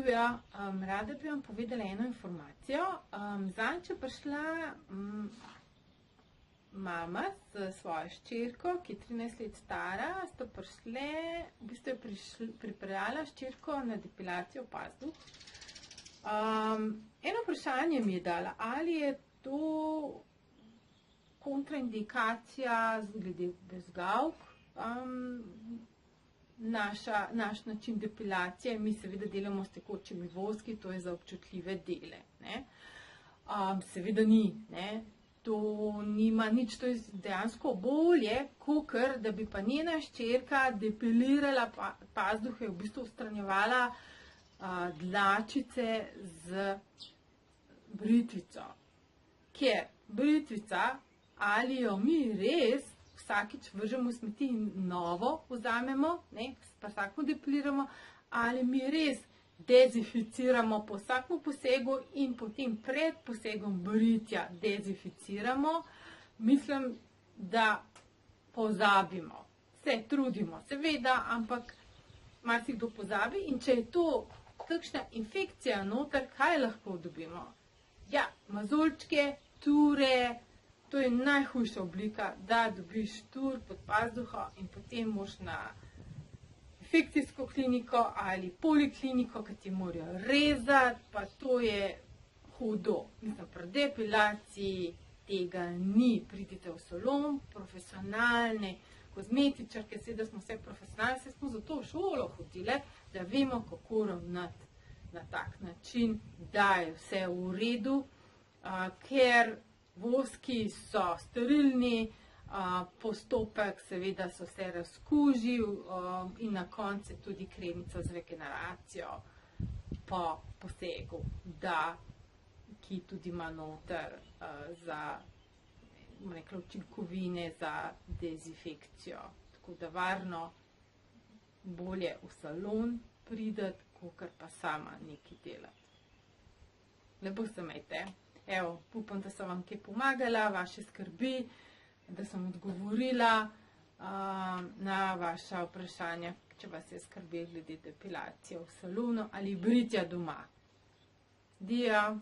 Živijo, rada bi vam povedala eno informacijo. Zadnjič je prišla mama s svojo hčerko, ki je 13 let stara, sta prišle, v bistvu je pripeljala hčerko na depilacijo pazduh. Eno vprašanje mi je dala, ali je to kontraindikacija glede bezgavk, naš način depilacije. Mi seveda delamo s tekočimi voski, to je za občutljive dele. Seveda ni, to nima nič, to je dejansko bolje, kakor da bi pa njena hčerka depilirala pazduhe, v bistvu odstranjevala dlačice z britvico. Ker britvica, ali jo mi res vsakič vržemo v smeti in novo vzamemo, pa vsakmo depiliramo, ali mi res dezinficiramo po vsakem posegu in potem pred posegom britja dezinficiramo, mislim, da pozabimo. Se trudimo, seveda, ampak marsikdo pozabi, in če je to kakšna infekcija noter, kaj lahko dobimo? Ja, mazulčke, ture. To je najhujša oblika, da dobiš tur pod pazduho in potem moraš na infekcijsko kliniko ali polikliniko, ki ti morajo rezati, pa to je hudo. Mislim, pri depilaciji tega ni. Pridite v salon, profesionalne kozmetičarke, seveda smo vse profesionalne, vse smo zato v šolo hodile, da vemo, kako ravnati na tak način, da je vse v redu, ker voski so sterilni, postopek seveda se vse razkuži in na koncu tudi kremica z regeneracijo po posegu, ki tudi ima noter za učinkovine za dezinfekcijo. Tako da varno bolje v salon prideti, kakor pa sama nekaj delati. Lepo se imejte. Evo, upam, da sem vam kaj pomagala, vaše skrbi, da sem odgovorila na vaša vprašanja, če vas je skrbel glede depilacije v salonu ali britja doma. Dio!